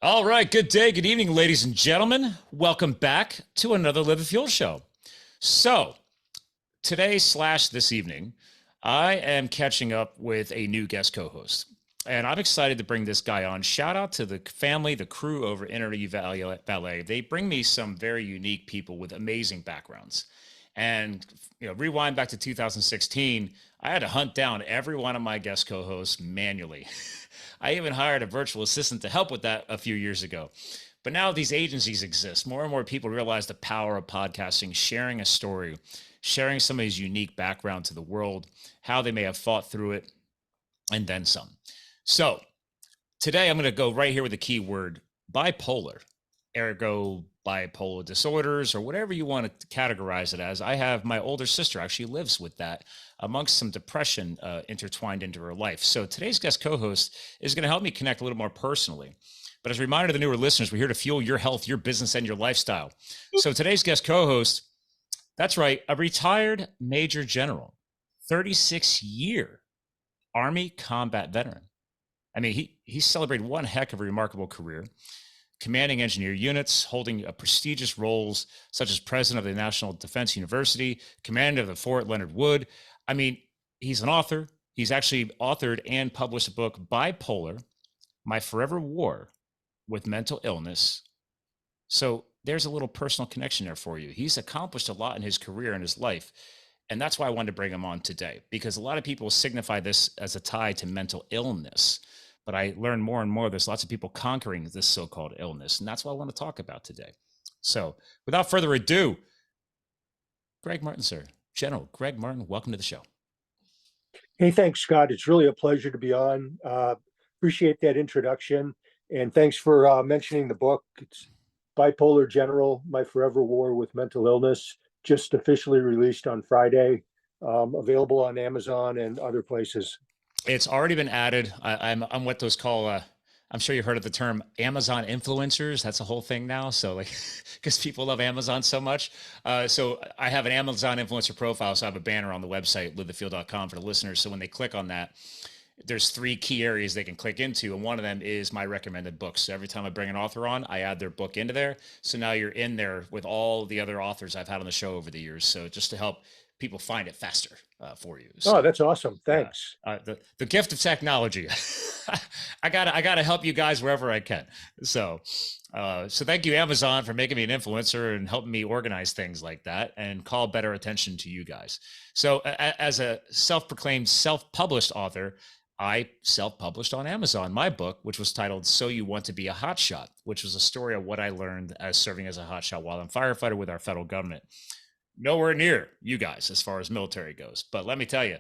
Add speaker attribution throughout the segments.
Speaker 1: All right, good day, good evening, ladies and gentlemen. Welcome back to another Live the Fuel show. So, today slash this evening, I am catching up with a new guest co-host, and I'm excited to bring this guy on. Shout out to the family, the crew over Energy Ballet. They bring me some very unique people with amazing backgrounds. And rewind back to 2016, I had to hunt down every one of my guest co-hosts manually. I even hired a virtual assistant to help with that a few years ago. But now these agencies exist. More and more people realize the power of podcasting, sharing a story, sharing somebody's unique background to the world, how they may have fought through it, and then some. So today I'm going to go right here with the key word bipolar, ergo bipolar disorders, or whatever you want to categorize it as. I have my older sister actually lives with that, amongst some depression intertwined into her life. So today's guest co-host is going to help me connect a little more personally. But as a reminder to the newer listeners, we're here to fuel your health, your business, and your lifestyle. So today's guest co-host, that's right, a retired Major General, 36-year Army combat veteran. I mean, he celebrated one heck of a remarkable career, commanding engineer units, holding prestigious roles such as president of the National Defense University, commander of the Fort Leonard Wood. I mean, he's an author. He's actually authored and published a book, Bipolar, My Forever War with Mental Illness. So there's a little personal connection there for you. He's accomplished a lot in his career and his life. And that's why I wanted to bring him on today, because a lot of people signify this as a tie to mental illness. But I learned more and more, there's lots of people conquering this so-called illness. And that's what I want to talk about today. So without further ado, Gregg Martin, sir. General Gregg Martin, welcome to the show.
Speaker 2: Hey, thanks, Scott. It's really a pleasure to be on. Appreciate that introduction. And thanks for mentioning the book. It's Bipolar General, My Forever War with Mental Illness, just officially released on Friday, available on Amazon and other places.
Speaker 1: It's already been added. I'm what those call, I'm sure you've heard of the term Amazon influencers. That's a whole thing now. So like, because people love Amazon so much. So I have an Amazon influencer profile. So I have a banner on the website, livethefuel.com, for the listeners. So when they click on that, there's 3 key areas they can click into. And one of them is my recommended books. So every time I bring an author on, I add their book into there. So now you're in there with all the other authors I've had on the show over the years. So just to help people find it faster for you. So,
Speaker 2: oh, that's awesome. Thanks.
Speaker 1: The gift of technology. I gotta help you guys wherever I can. So thank you, Amazon, for making me an influencer and helping me organize things like that and call better attention to you guys. So as a self-proclaimed self-published author, I self-published on Amazon my book, which was titled So You Want to Be a Hotshot, which was a story of what I learned as serving as a hotshot while I'm firefighter with our federal government. Nowhere near you guys as far as military goes. But let me tell you,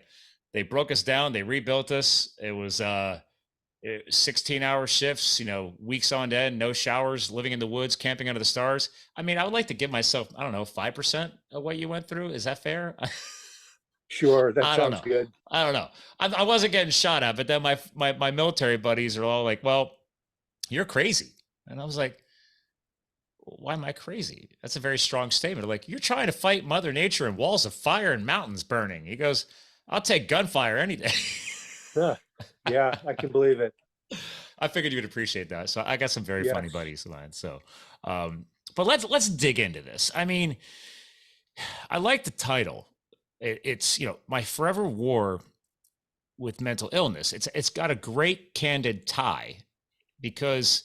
Speaker 1: they broke us down. They rebuilt us. It was 16-hour shifts, weeks on end, no showers, living in the woods, camping under the stars. I mean, I would like to give myself, 5% of what you went through. Is that fair?
Speaker 2: Sure. That sounds good.
Speaker 1: I don't know. I wasn't getting shot at, but then my military buddies are all like, well, you're crazy. And I was like, why am I crazy? That's a very strong statement. Like, you're trying to fight Mother Nature and walls of fire and mountains burning. He goes, I'll take gunfire any day.
Speaker 2: Yeah, I can believe it.
Speaker 1: I figured you would appreciate that. So I got some very funny buddies of mine. So, but let's dig into this. I mean, I like the title. It's My Forever War with Mental Illness. It's got a great candid tie, because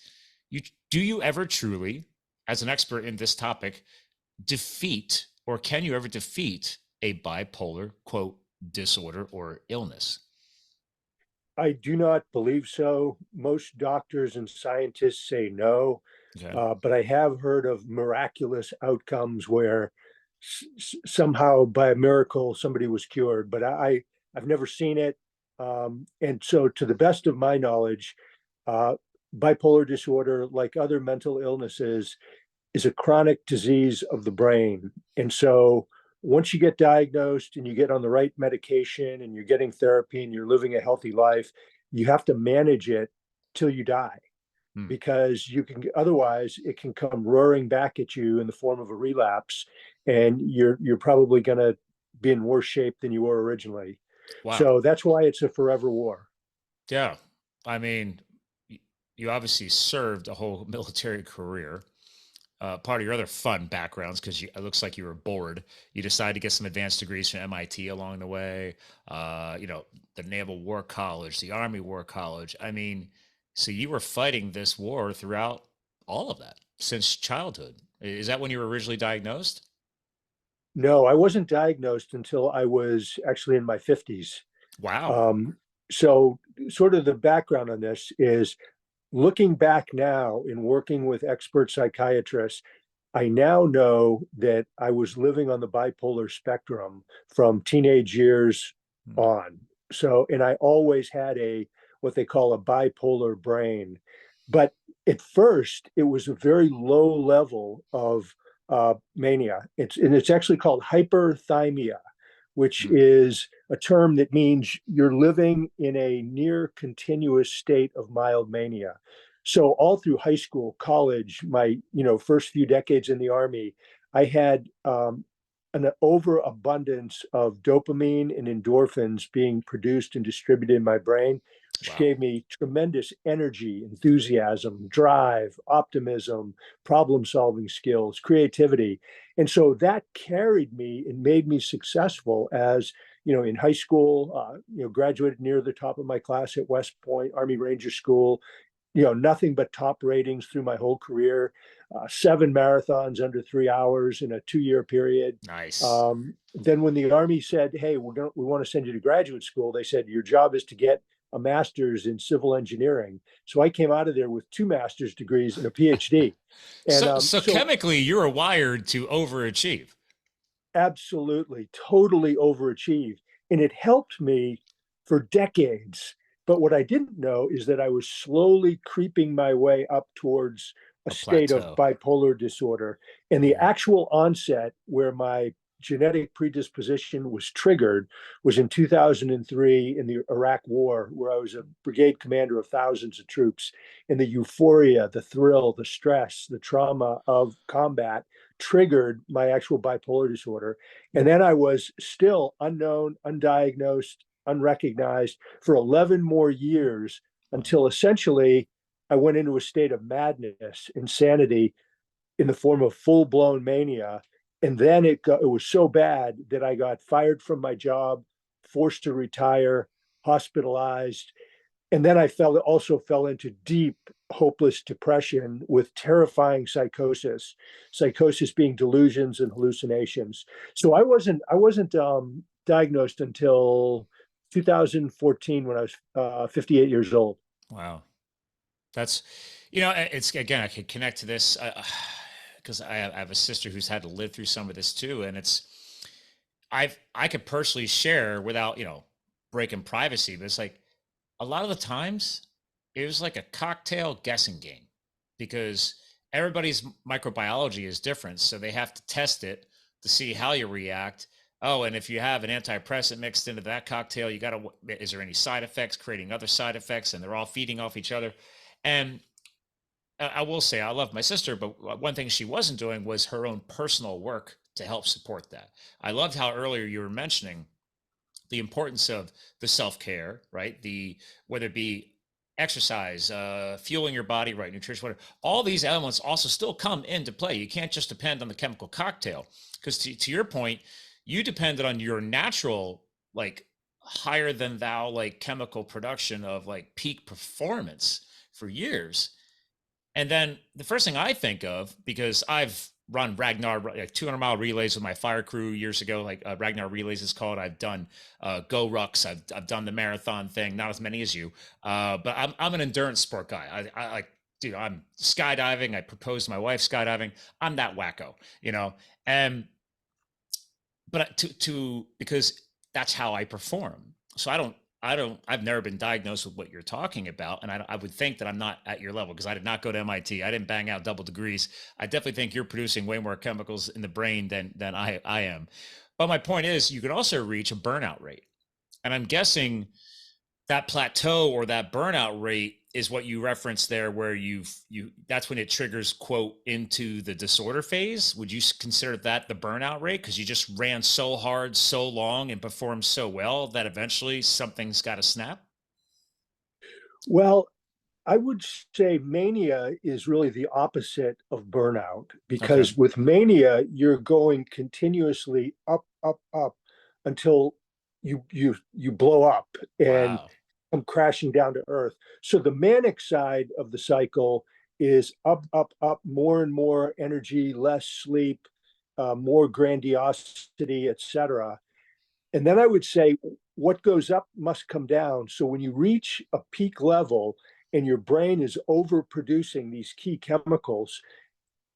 Speaker 1: do you ever truly, as an expert in this topic, can you ever defeat a bipolar, quote, disorder or illness?
Speaker 2: I do not believe so. Most doctors and scientists say no, but I have heard of miraculous outcomes where somehow by a miracle somebody was cured, but I've never seen it. And so to the best of my knowledge, bipolar disorder, like other mental illnesses, is a chronic disease of the brain. And so once you get diagnosed and you get on the right medication and you're getting therapy and you're living a healthy life, you have to manage it till you die, because otherwise it can come roaring back at you in the form of a relapse, and you're probably going to be in worse shape than you were originally. Wow. So that's why it's a forever war.
Speaker 1: Yeah. I mean, you obviously served a whole military career. Part of your other fun backgrounds, because it looks like you were bored, you decided to get some advanced degrees from MIT along the way. The Naval War College, the Army War College. I mean, so you were fighting this war throughout all of that since childhood. Is that when you were originally diagnosed?
Speaker 2: No, I wasn't diagnosed until I was actually in my 50s.
Speaker 1: Wow.
Speaker 2: Um, so sort of the background on this is looking back now in working with expert psychiatrists, I now know that I was living on the bipolar spectrum from teenage years
Speaker 1: Hmm.
Speaker 2: on. So, and I always had a what they call a bipolar brain. But at first, it was a very low level of mania. It's actually called hyperthymia, which
Speaker 1: Hmm.
Speaker 2: is a term that means you're living in a near continuous state of mild mania. So all through high school, college, my first few decades in the Army, I had an overabundance of dopamine and endorphins being produced and distributed in my brain, which
Speaker 1: Wow.
Speaker 2: gave me tremendous energy, enthusiasm, drive, optimism, problem solving skills, creativity. And so that carried me and made me successful as, in high school, graduated near the top of my class at West Point Army Ranger School, nothing but top ratings through my whole career, 7 marathons under 3 hours in a 2-year period.
Speaker 1: Nice.
Speaker 2: Then when the Army said, hey, we want to send you to graduate school, they said, your job is to get a master's in civil engineering. So I came out of there with 2 master's degrees and a PhD. And
Speaker 1: So
Speaker 2: so
Speaker 1: chemically, you were wired to overachieve.
Speaker 2: absolutely, totally overachieved. And it helped me for decades. But what I didn't know is that I was slowly creeping my way up towards a
Speaker 1: A
Speaker 2: state of
Speaker 1: plateau.
Speaker 2: bipolar disorder. And the
Speaker 1: Mhm.
Speaker 2: actual onset where my genetic predisposition was triggered was in 2003 in the Iraq War, where I was a brigade commander of thousands of troops. And the euphoria, the thrill, the stress, the trauma of combat triggered my actual bipolar disorder. And then I was still unknown, undiagnosed, unrecognized for 11 more years
Speaker 1: Wow.
Speaker 2: until essentially I went into a state of madness, insanity in the form of full blown mania. And then it was so bad that I got fired from my job, forced to retire, hospitalized, and then I fell into deep, hopeless depression with terrifying psychosis being delusions and hallucinations. So I wasn't diagnosed until 2014 when I was 58 years old.
Speaker 1: Wow. That's, it's again, I could connect to this because I have a sister who's had to live through some of this too. And I could personally share without, breaking privacy, but it's like a lot of the times it was like a cocktail guessing game because everybody's microbiology is different. So they have to test it to see how you react. Oh, and if you have an antidepressant mixed into that cocktail, is there any side effects creating other side effects? And they're all feeding off each other. And I will say I love my sister, but one thing she wasn't doing was her own personal work to help support that. I loved how earlier you were mentioning the importance of the self-care, right? Whether it be exercise, fueling your body, right, nutrition, whatever. All these elements also still come into play. You can't just depend on the chemical cocktail because to your point, you depended on your natural, like higher than thou, like chemical production of like peak performance for years. And then the first thing I think of, because I've run Ragnar like 200-mile relays with my fire crew years ago, like Ragnar relays is called. I've done Go Rucks. I've done the marathon thing, not as many as you, but I'm an endurance sport guy. I like, dude, I'm skydiving. I proposed to my wife skydiving. I'm that wacko, and but because that's how I perform. So I've never been diagnosed with what you're talking about. And I would think that I'm not at your level because I did not go to MIT. I didn't bang out double degrees. I definitely think you're producing way more chemicals in the brain than I am. But my point is you can also reach a burnout rate. And I'm guessing that plateau or that burnout rate is what you referenced there where that's when it triggers quote into the disorder phase. Would you consider that the burnout rate because you just ran so hard so long and performed so well that eventually something's got to snap?
Speaker 2: Well, I would say mania is really the opposite of burnout,
Speaker 1: Okay.
Speaker 2: because with mania, you're going continuously up, up, up until you blow up and
Speaker 1: Wow.
Speaker 2: come crashing down to earth. So the manic side of the cycle is up, up, up, more and more energy, less sleep, more grandiosity, etc. And then I would say what goes up must come down. So when you reach a peak level and your brain is overproducing these key chemicals,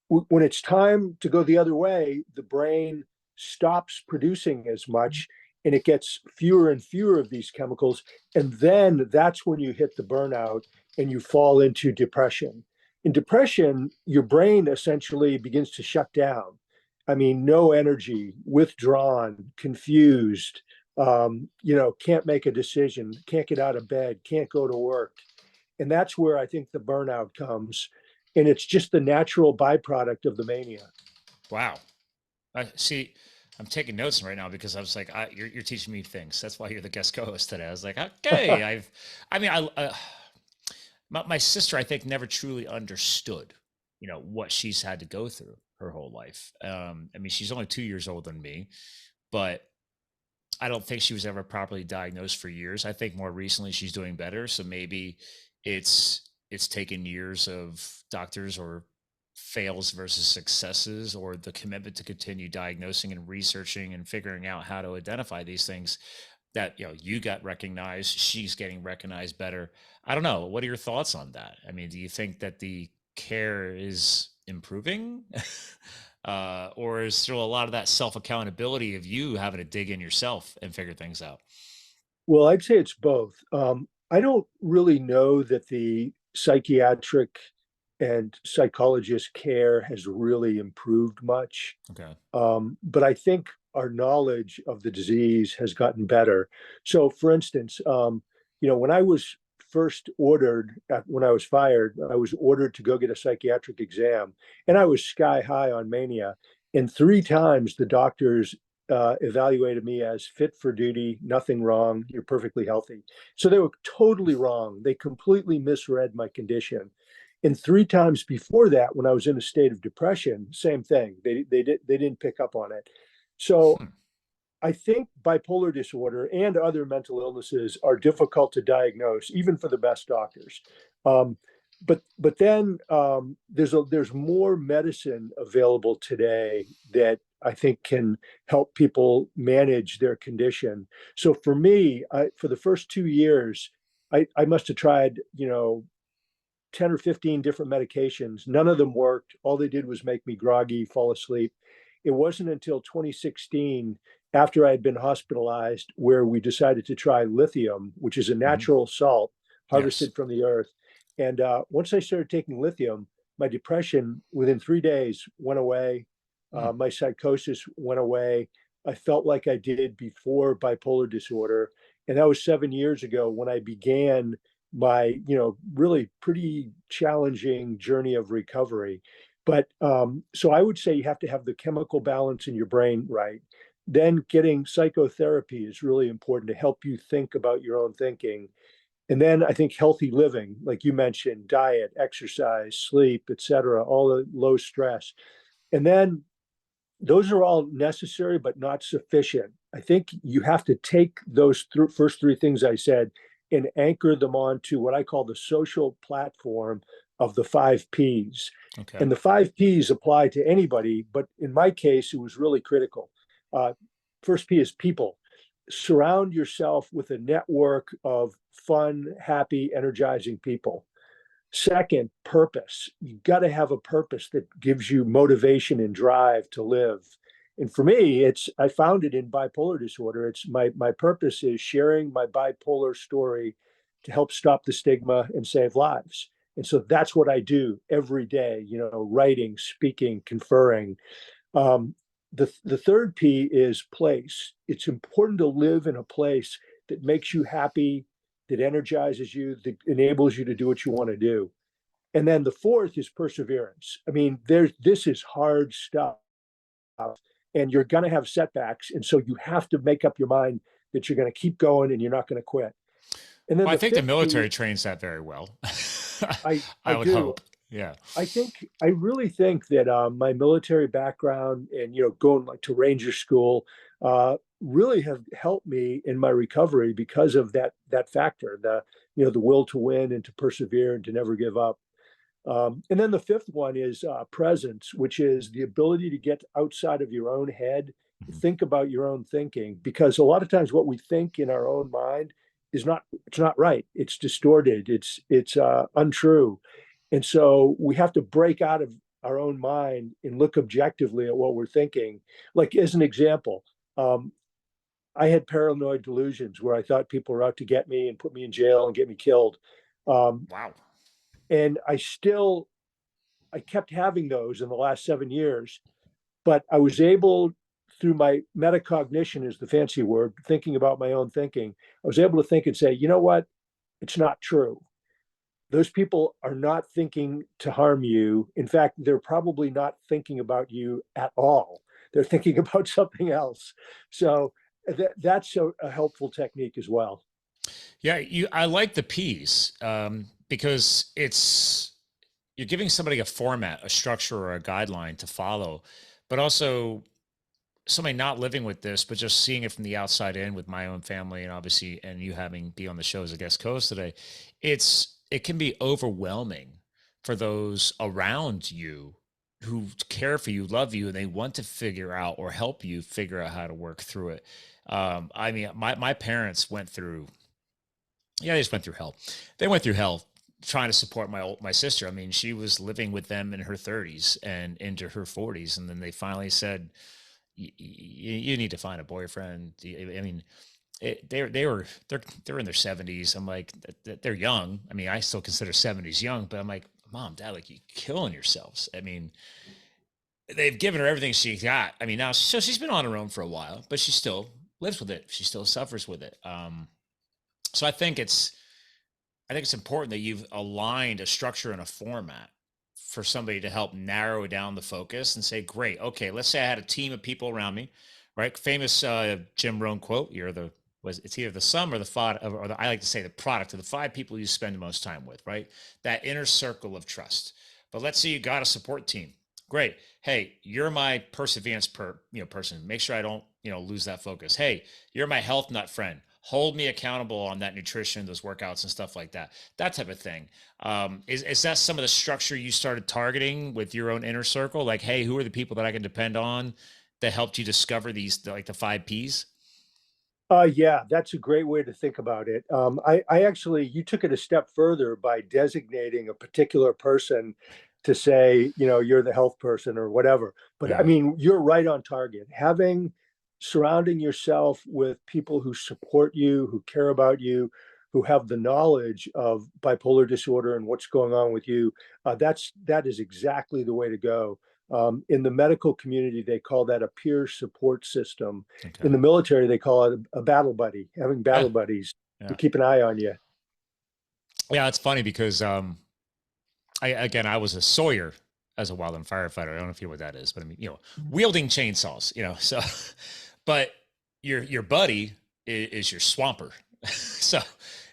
Speaker 2: when it's time to go the other way, the brain stops producing as much and it gets fewer and fewer of these chemicals. And then that's when you hit the burnout and you fall into depression. In depression, your brain essentially begins to shut down. I mean, no energy, withdrawn, confused, can't make a decision, can't get out of bed, can't go to work. And that's where I think the burnout comes. And it's just the natural byproduct of the mania.
Speaker 1: Wow. I see. I'm taking notes right now because I was like, you're teaching me things. That's why you're the guest co-host today. I was like, okay, I mean, my sister, I think, never truly understood, what she's had to go through her whole life. I mean, she's only 2 years older than me, but I don't think she was ever properly diagnosed for years. I think more recently she's doing better. So maybe it's taken years of doctors or fails versus successes, or the commitment to continue diagnosing and researching and figuring out how to identify these things, that you got recognized, she's getting recognized better. I don't know, what are your thoughts on that? I mean, do you think that the care is improving? Or is still a lot of that self accountability of you having to dig in yourself and figure things out?
Speaker 2: Well, I'd say it's both. I don't really know that the psychiatric and psychologist care has really improved much.
Speaker 1: Okay.
Speaker 2: But I think our knowledge of the disease has gotten better. So, for instance, when I was first ordered, when I was fired, I was ordered to go get a psychiatric exam, and I was sky high on mania. And three times the doctors evaluated me as fit for duty, nothing wrong, you're perfectly healthy. So they were totally wrong. They completely misread my condition. And three times before that, when I was in a state of depression, same thing. They didn't pick up on it. So
Speaker 1: Hmm.
Speaker 2: I think bipolar disorder and other mental illnesses are difficult to diagnose, even for the best doctors. Um, but then there's more medicine available today that I think can help people manage their condition. So for me, for the first 2 years, I must have tried 10 or 15 different medications. None of them worked. All they did was make me groggy, fall asleep. It wasn't until 2016, after I had been hospitalized, where we decided to try lithium, which is a
Speaker 1: Hmm.
Speaker 2: natural salt
Speaker 1: Yes.
Speaker 2: harvested from the earth. And once I started taking lithium, my depression within 3 days went away.
Speaker 1: Hmm.
Speaker 2: My psychosis went away. I felt like I did before bipolar disorder. And that was 7 years ago when I began my really pretty challenging journey of recovery. But so I would say you have to have the chemical balance in your brain right. Then getting psychotherapy is really important to help you think about your own thinking. And then I think healthy living, like you mentioned, diet, exercise, sleep, etc., all the low stress. And then those are all necessary but not sufficient. I think you have to take those first three things I said and anchor them onto what I call the social platform of the 5 Ps.
Speaker 1: Okay.
Speaker 2: And the 5 Ps apply to anybody, but in my case, it was really critical. Uh, First P is people. Surround yourself with a network of fun, happy, energizing people. Second, purpose. You got to have a purpose that gives you motivation and drive to live. And for me, I found it in bipolar disorder. It's my purpose is sharing my bipolar story to help stop the stigma and save lives. And so that's what I do every day, writing, speaking, conferring. Um, the third P is place. It's important to live in a place that makes you happy, that energizes you, that enables you to do what you want to do. And then the fourth is perseverance. I mean, this is hard stuff, and you're going to have setbacks, and so you have to make up your mind that you're going to keep going and you're not going to quit. And then
Speaker 1: Well, I
Speaker 2: the
Speaker 1: think the
Speaker 2: fifth P,
Speaker 1: military trains that very well.
Speaker 2: I
Speaker 1: I would
Speaker 2: do.
Speaker 1: hope. Yeah.
Speaker 2: I really think that my military background and going like to Ranger School really have helped me in my recovery because of that factor, the will to win and to persevere and to never give up. And then the fifth one is presence, which is the ability to get outside of your own head,
Speaker 1: Mhm.
Speaker 2: think about your own thinking, because a lot of times what we think in our own mind is not it's not right. It's distorted. It's untrue. And so we have to break out of our own mind and look objectively at what we're thinking. Like as an example, um, I had paranoid delusions where I thought people were out to get me and put me in jail and get me killed. Um,
Speaker 1: Wow.
Speaker 2: and I kept having those in the last 7 years, but I was able, through my metacognition is the fancy word, thinking about my own thinking, I was able to think and say, you know what? It's not true. Those people are not thinking to harm you. In fact, they're probably not thinking about you at all. They're thinking about something else. So that's a helpful technique as well.
Speaker 1: Yeah, I like the piece because you're giving somebody a format, a structure, or a guideline to follow, but also somebody not living with this, but just seeing it from the outside in with my own family, and obviously, and you having be on the show as a guest host today, it can be overwhelming for those around you who care for you, love you, and they want to figure out or help you figure out how to work through it. I mean, my parents went through, yeah, they just went through hell. They went through hell trying to support my sister. I mean, she was living with them in her 30s and into her 40s, and then they finally said, you need to find a boyfriend. I mean, they're in their 70s. I'm like, they're young. I mean, I still consider 70s young, but I'm like, mom, dad, like, you killing yourselves. I mean, they've given her everything she got. I mean, now, so she's been on her own for a while, but she still lives with it. She still suffers with it. So I think it's important that you've aligned a structure and a format for somebody to help narrow down the focus and say, great, okay, let's say I had a team of people around me, right? Famous Jim Rohn quote, it's either the sum or the five, I like to say the product of the five people you spend the most time with, right? That inner circle of trust. But let's say you got a support team. Great. Hey, you're my perseverance person. Make sure I don't, lose that focus. Hey, you're my health nut friend. Hold me accountable on that nutrition, those workouts and stuff like that. That type of thing. Is that some of the structure you started targeting with your own inner circle? Like, hey, who are the people that I can depend on that helped you discover these, like the 5 Ps?
Speaker 2: Yeah, that's a great way to think about it. I actually, you took it a step further by designating a particular person to say, you're the health person or whatever. But I
Speaker 1: Yeah.
Speaker 2: mean, you're right on target. Surrounding yourself with people who support you, who care about you, who have the knowledge of bipolar disorder and what's going on with you, that is exactly the way to go. In the medical community, they call that a peer support system. In
Speaker 1: Okay.
Speaker 2: the military, they call it a battle buddy, having
Speaker 1: Yeah.
Speaker 2: battle buddies to
Speaker 1: Yeah.
Speaker 2: keep an eye on you.
Speaker 1: Yeah. It's funny because I was a sawyer as a wildland firefighter. I don't know if you know what that is, but I mean, wielding chainsaws, so, but your buddy is your swamper. So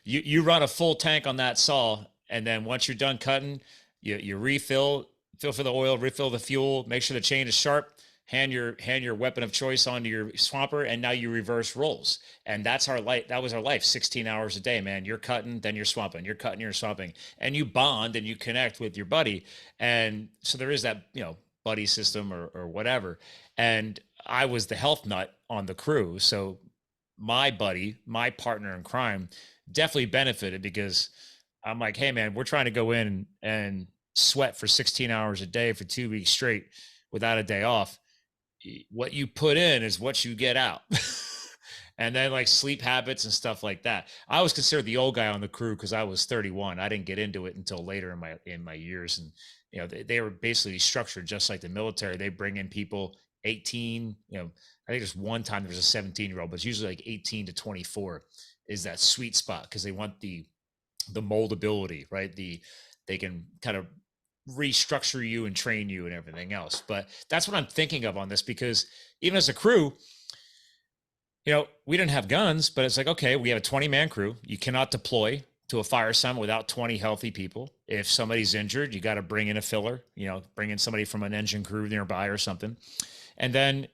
Speaker 1: you run a full tank on that saw. And then once you're done cutting, you fill for the oil, refill the fuel, make sure the chain is sharp, hand your weapon of choice onto your swamper, and now you reverse roles. And that's our life. That was our life. 16 hours a day, man. You're cutting, then you're swamping. You're cutting, you're swamping, and you bond and you connect with your buddy. And so there is that, buddy system or whatever. And I was the health nut on the crew, so my buddy, my partner in crime, definitely benefited because I'm like, hey man, we're trying to go in and sweat for 16 hours a day for 2 weeks straight without a day off. What you put in is what you get out. And then like sleep habits and stuff like that. I was considered the old guy on the crew because I was 31. I didn't get into it until later in my years. And they were basically structured just like the military. They bring in people 18, I think there's one time there was a 17-year-old, but it's usually like 18 to 24 is that sweet spot because they want the moldability, right? They can kind of restructure you and train you and everything else. But that's what I'm thinking of on this because even as a crew, we didn't have guns, but it's like, okay, we have a 20-man crew. You cannot deploy to a fire summit without 20 healthy people. If somebody's injured, you got to bring in a filler, bring in somebody from an engine crew nearby or something. And then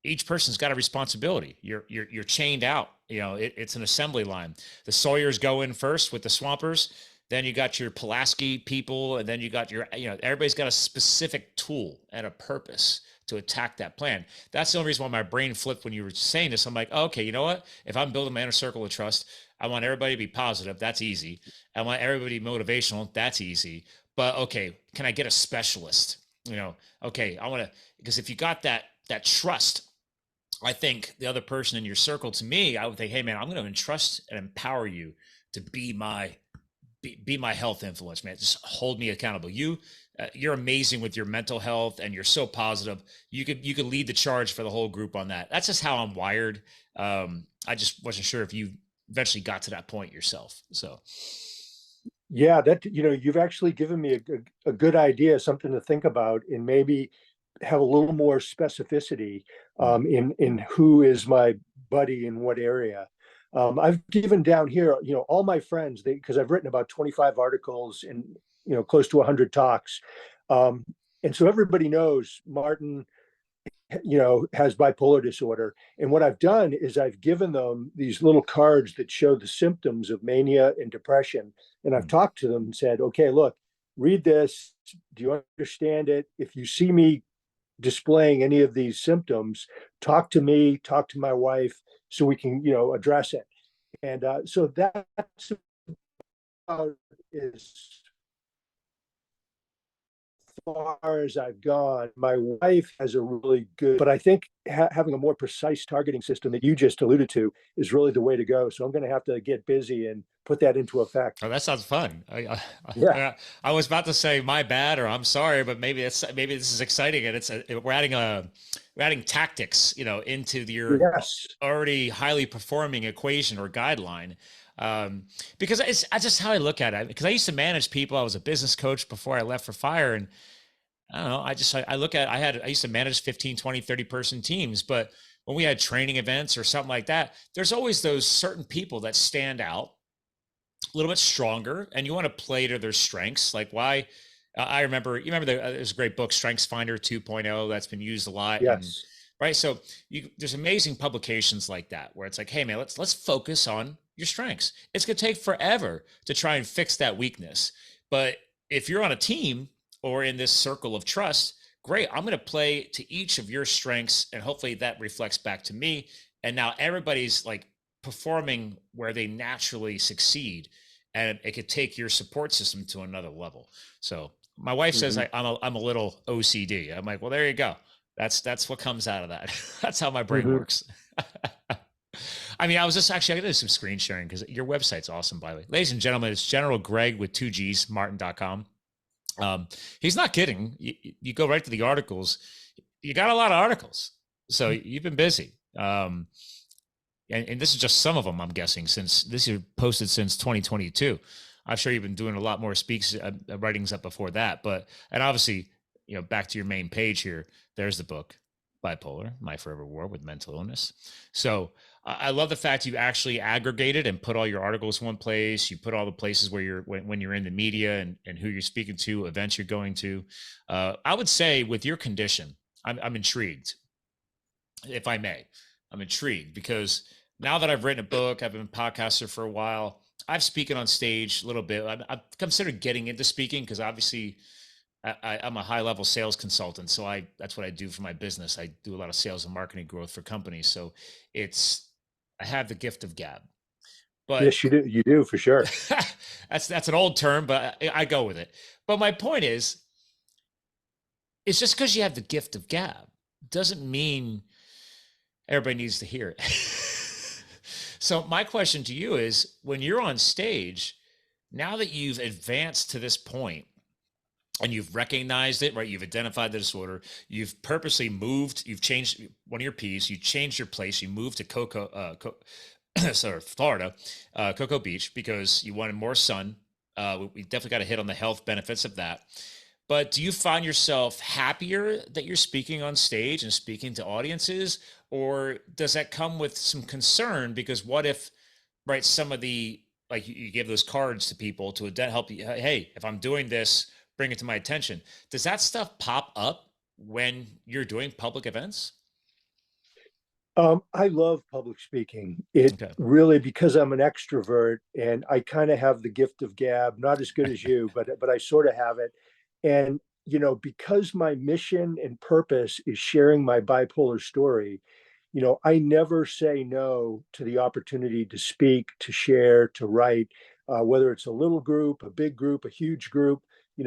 Speaker 1: each person's got a responsibility. You're chained out. It's an assembly line. The Sawyers go in first with the Swampers. Then you got your Pulaski people, and then you got everybody's got a specific tool and a purpose to attack that plan. That's the only reason why my brain flipped when you were saying this. I'm like, oh, okay, you know what? If I'm building my inner circle of trust, I want everybody to be positive. That's easy. I want everybody to be motivational. That's easy. But okay, can I get a specialist? Okay, I want to, because if you got that trust, I think the other person in your circle, to me, I would think, hey man, I'm going to entrust and empower you to be my health influence, man. Just hold me accountable. You're amazing with your mental health, and you're so positive. You could lead the charge for the whole group on that. That's just how I'm wired. I just wasn't sure if you eventually got to that point yourself. So
Speaker 2: yeah, you've actually given me a good idea, something to think about, and maybe have a little more specificity in who is my buddy in what area. I've given down here, all my friends, because I've written about 25 articles and, close to 100 talks. And so everybody knows Martin, has bipolar disorder. And what I've done is I've given them these little cards that show the symptoms of mania and depression. And I've talked to them and said, okay, look, read this. Do you understand it? If you see me displaying any of these symptoms, talk to me, talk to my wife, so we can, address it. And so that's about as far as I've gone. My wife has a really good, but I think having a more precise targeting system that you just alluded to is really the way to go. So I'm going to have to get busy and put that into effect.
Speaker 1: Oh, that sounds fun.
Speaker 2: Yeah.
Speaker 1: I was about to say my bad or I'm sorry, but maybe this is exciting, and we're adding tactics, into your
Speaker 2: Yes.
Speaker 1: already highly performing equation or guideline. Because it's just how I look at it. Because I used to manage people. I was a business coach before I left for fire, and I don't know. I used to manage 15, 20, 30 person teams, but when we had training events or something like that, there's always those certain people that stand out a little bit stronger, and you want to play to their strengths. Like why you remember there's a great book, Strengths Finder 2.0, that's been used a lot.
Speaker 2: Yes.
Speaker 1: Right. So there's amazing publications like that where it's like, hey man, let's focus on your strengths. It's going to take forever to try and fix that weakness. But if you're on a team or in this circle of trust, great, I'm going to play to each of your strengths, and hopefully that reflects back to me. And now everybody's like performing where they naturally succeed, and it could take your support system to another level. So my wife says I'm a little OCD. I'm like, well, there you go. That's what comes out of that. That's how my brain works. I mean, I was just I did some screen sharing because your website's awesome, by the way. Ladies and gentlemen, it's General Gregg with 2Gs, Martin.com. He's not kidding. You go right to the articles. You got a lot of articles. So you've been busy. And this is just some of them, I'm guessing, since this is posted since 2022. I'm sure you've been doing a lot more writings up before that. And obviously, back to your main page here, there's the book, Bipolar, My Forever War with Mental Illness. So I love the fact you actually aggregated and put all your articles in one place. You put all the places where when you're in the media and who you're speaking to, events you're going to. I would say with your condition, I'm intrigued, if I may. I'm intrigued because now that I've written a book, I've been a podcaster for a while. I've spoken on stage a little bit. I've considered getting into speaking because obviously I'm a high level sales consultant. So that's what I do for my business. I do a lot of sales and marketing growth for companies. So I have the gift of gab. But
Speaker 2: yes, you do. You do, for sure.
Speaker 1: that's an old term, but I go with it. But my point is, it's just because you have the gift of gab doesn't mean everybody needs to hear it. So my question to you is, when you're on stage, now that you've advanced to this point and you've recognized it, right? You've identified the disorder, you've purposely moved, you've changed one of your P's, you changed your place, you moved to Florida, Cocoa Beach, because you wanted more sun. We definitely got to hit on the health benefits of that. But do you find yourself happier that you're speaking on stage and speaking to audiences, or does that come with some concern? Because what if, right, some of the like you give those cards to people to help you. Hey, if I'm doing this, bring it to my attention. Does that stuff pop up when you're doing public events?
Speaker 2: I love public speaking. It
Speaker 1: Okay.
Speaker 2: really, because I'm an extrovert and I kind of have the gift of gab, not as good as you, but I sort of have it. And because my mission and purpose is sharing my bipolar story, I never say no to the opportunity to speak, to share, to write, whether it's a little group, a big group, a huge group.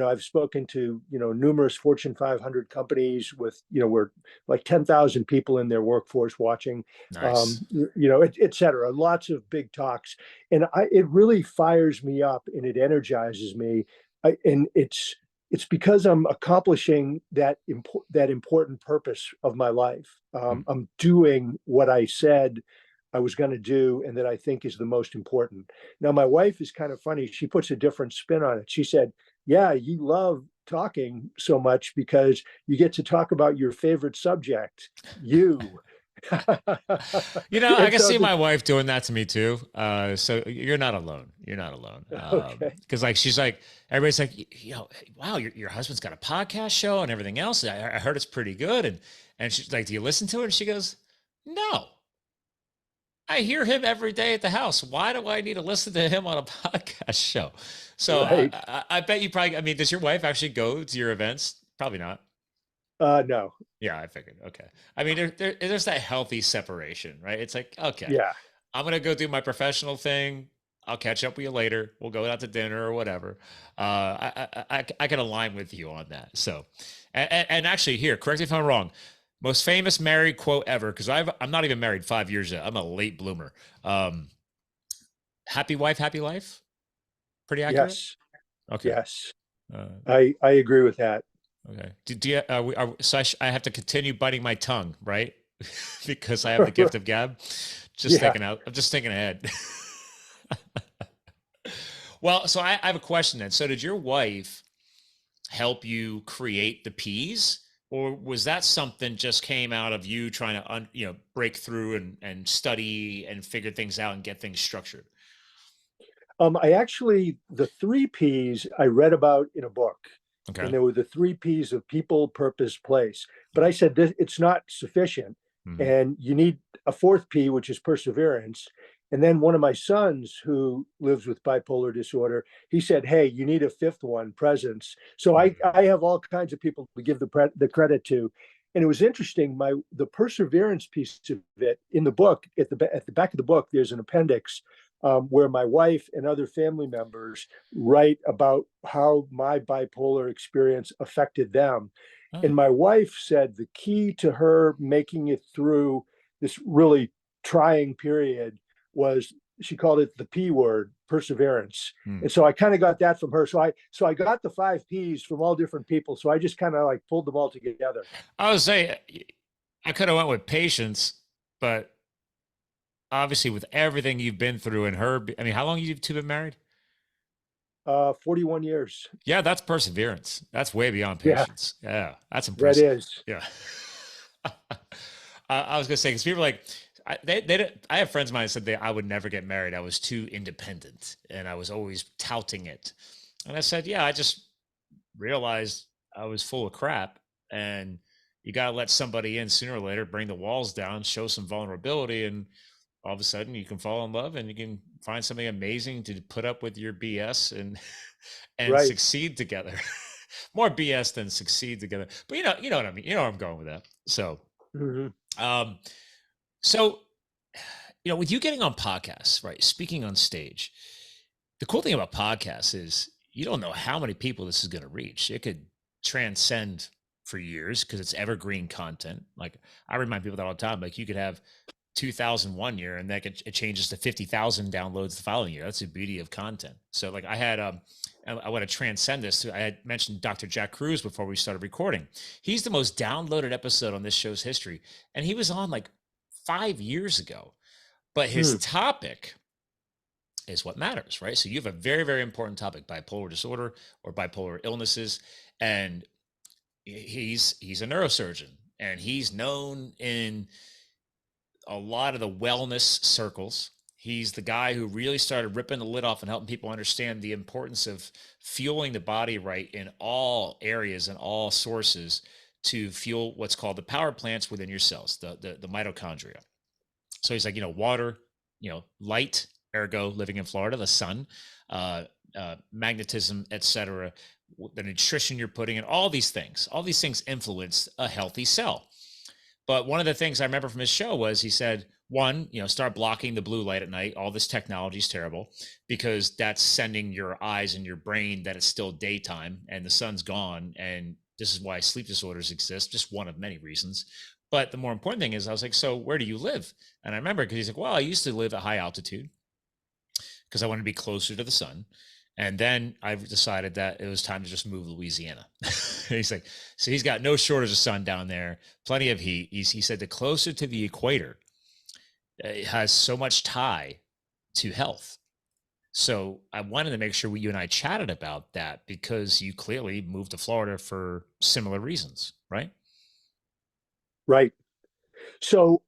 Speaker 2: I've spoken to, numerous Fortune 500 companies with, where like 10,000 people in their workforce watching,
Speaker 1: Nice.
Speaker 2: et cetera. Lots of big talks. And it really fires me up and it energizes me. And it's because I'm accomplishing that important purpose of my life.
Speaker 1: Hmm.
Speaker 2: I'm doing what I said I was going to do, and that I think is the most important. Now, my wife is kind of funny. She puts a different spin on it. She said, "Yeah, you love talking so much because you get to talk about your favorite subject, you."
Speaker 1: I
Speaker 2: And
Speaker 1: can
Speaker 2: so,
Speaker 1: see my wife doing that to me too. So you're not alone. You're not alone.
Speaker 2: okay,
Speaker 1: Because like she's like everybody's like, wow, your husband's got a podcast show and everything else. I heard it's pretty good, and she's like, do you listen to it? And she goes, no, I hear him every day at the house. Why do I need to listen to him on a podcast show? So
Speaker 2: right?
Speaker 1: I bet you probably. I mean, does your wife actually go to your events? Probably not.
Speaker 2: No,
Speaker 1: Yeah, I figured. Okay. I mean, there's that healthy separation, right? It's like, okay,
Speaker 2: yeah,
Speaker 1: I'm gonna go do my professional thing. I'll catch up with you later. We'll go out to dinner or whatever. I can align with you on that. So, and actually, here, correct me if I'm wrong. Most famous married quote ever, because I'm not even married 5 years yet. I'm a late bloomer. Um, Happy wife, happy life. Pretty accurate.
Speaker 2: yes,
Speaker 1: Okay.
Speaker 2: yes.
Speaker 1: Uh,
Speaker 2: I agree with that.
Speaker 1: okay. Do you, so I have to continue biting my tongue, right? Because I have the gift of gab. Just
Speaker 2: Yeah.
Speaker 1: thinking out. I'm just thinking ahead. Well, so I have a question then. So did your wife help you create the P's, or was that something just came out of you trying to break through and study and figure things out and get things structured?
Speaker 2: I actually, the three P's I read about in a book, and
Speaker 1: Okay.
Speaker 2: there were the three P's of people, purpose, place. But I said this, it's not sufficient,
Speaker 1: Mm-hmm.
Speaker 2: and you need a fourth P, which is perseverance. And then one of my sons, who lives with bipolar disorder, he said, "Hey, you need a fifth one, presence." So I have all kinds of people to give the credit to. And it was interesting. The perseverance piece of it in the book, at the back of the book, there's an appendix, where my wife and other family members write about how my bipolar experience affected them. And
Speaker 1: Oh,
Speaker 2: my wife said the key to her making it through this really trying period was, she called it the P word, perseverance.
Speaker 1: hmm.
Speaker 2: And so I kind of got that from her. So I got the five P's from all different people. So I just kind of like pulled them all together.
Speaker 1: I would say I could have went with patience, but obviously with everything you've been through and her, I mean, how long you two been married?
Speaker 2: 41 years.
Speaker 1: Yeah, that's perseverance. That's way beyond
Speaker 2: Yeah,
Speaker 1: patience. Yeah, that's
Speaker 2: that
Speaker 1: impressive.
Speaker 2: is.
Speaker 1: Yeah. I was gonna say because people are like I have friends of mine that said I would never get married. I was too independent, and I was always touting it. And I said, yeah, I just realized I was full of crap, and you got to let somebody in sooner or later, bring the walls down, show some vulnerability, and all of a sudden you can fall in love and you can find something amazing to put up with your BS and and
Speaker 2: Right.
Speaker 1: succeed together. More BS than succeed together. But you know what I mean. You know where I'm going with that. So,
Speaker 2: Mm-hmm.
Speaker 1: um, so with you getting on podcasts, right? Speaking on stage, the cool thing about podcasts is you don't know how many people this is going to reach. It could transcend for years because it's evergreen content. Like I remind people that all the time. Like you could have 2001 year and it changes to 50,000 downloads the following year. That's the beauty of content. So like I had I want to transcend this. I had mentioned Dr. Jack Cruz before we started recording. He's the most downloaded episode on this show's history, and he was on like 5 years ago. But his
Speaker 2: Hmm.
Speaker 1: topic is what matters, right? So you have a very, very important topic: bipolar disorder or bipolar illnesses, and he's a neurosurgeon, and he's known in a lot of the wellness circles He's the guy who really started ripping the lid off and helping people understand the importance of fueling the body right in all areas and all sources to fuel what's called the power plants within your cells, the mitochondria. So he's like, water, light, ergo living in Florida, the sun, magnetism, etc., the nutrition you're putting in, all these things influence a healthy cell. But one of the things I remember from his show was he said, one, start blocking the blue light at night. All this technology is terrible because that's sending your eyes and your brain that it's still daytime and the sun's gone. And this is why sleep disorders exist, just one of many reasons. But the more important thing is, I was like, so where do you live? And I remember because he's like, well, I used to live at high altitude because I wanted to be closer to the sun. And then I decided that it was time to just move to Louisiana. He's like, so he's got no shortage of sun down there, plenty of heat. He said the closer to the equator, it has so much tie to health. So I wanted to make sure you and I chatted about that because you clearly moved to Florida for similar reasons, right?
Speaker 2: Right. So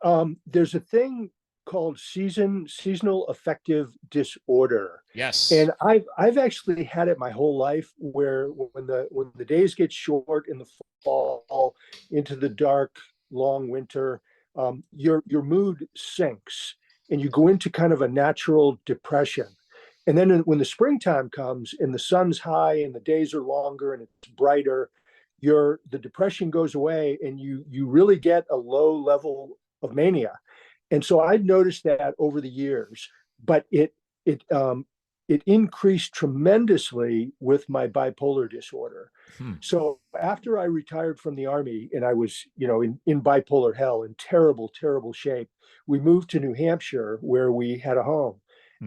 Speaker 2: there's a thing called seasonal affective disorder.
Speaker 1: Yes.
Speaker 2: And I've actually had it my whole life where when the days get short in the fall into the dark, long winter, your mood sinks and you go into kind of a natural depression. And then when the springtime comes and the sun's high and the days are longer and it's brighter, the depression goes away and you really get a low level of mania. And so I've noticed that over the years, but it increased tremendously with my bipolar disorder. So after I retired from the Army and I was, in bipolar hell, in terrible, terrible shape, we moved to New Hampshire where we had a home.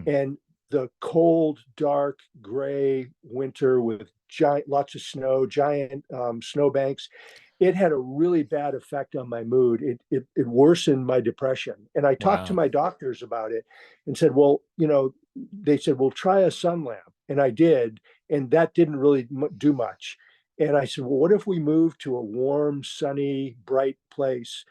Speaker 2: And the cold, dark, gray winter with lots of snow, giant snowbanks, it had a really bad effect on my mood. It worsened my depression. And I talked to my doctors about it and said, well, they said, well, try a sun lamp. And I did. And that didn't really do much. And I said, well, what if we move to a warm, sunny, bright place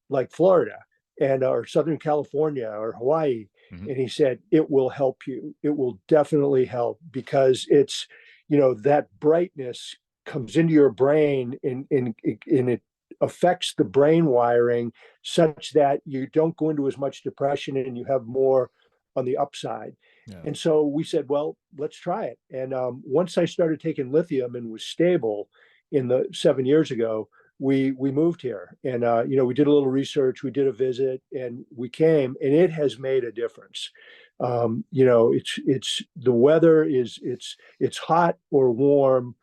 Speaker 2: like Florida or Southern California or Hawaii? And he said, it will help you. It will definitely help because it's, that brightness comes into your brain and it affects the brain wiring such that you don't go into as much depression and you have more on the upside. Yeah. And so we said, well, let's try it. And once I started taking lithium and was stable in the 7 years ago, we moved here and, we did a little research, we did a visit and we came and it has made a difference. It's the weather it's hot or warm.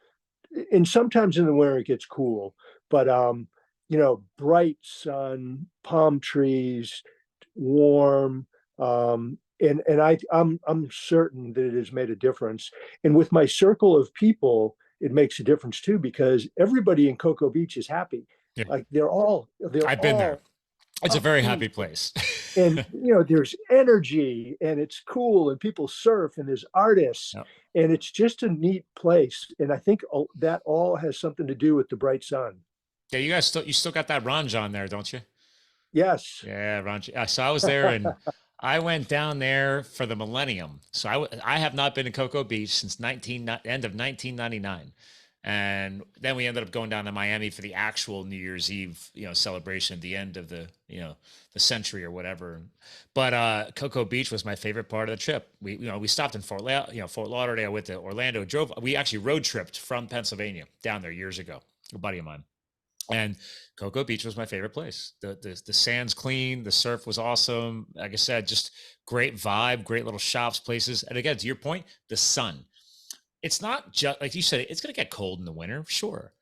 Speaker 2: And sometimes in the winter it gets cool, but bright sun, palm trees, warm, and I'm certain that it has made a difference. And with my circle of people, it makes a difference too because everybody in Cocoa Beach is happy. Yeah. Like I've
Speaker 1: been there. It's a very happy place.
Speaker 2: And there's energy and it's cool and people surf and there's artists. Yep. And it's just a neat place. And I think that all has something to do with the bright sun.
Speaker 1: Yeah, you guys still got that ranch on there, don't you?
Speaker 2: Yes.
Speaker 1: Yeah, ranch. So I was there and I went down there for the millennium. So I have not been to Cocoa Beach since end of 1999. And then we ended up going down to Miami for the actual New Year's Eve, celebration at the end of the century or whatever. But Cocoa Beach was my favorite part of the trip. We stopped in Fort Lauderdale, went to Orlando, we actually road tripped from Pennsylvania down there years ago, a buddy of mine. And Cocoa Beach was my favorite place. The sand's clean, the surf was awesome. Like I said, just great vibe, great little shops, places. And again, to your point, the sun. It's not just like you said, it's going to get cold in the winter, sure.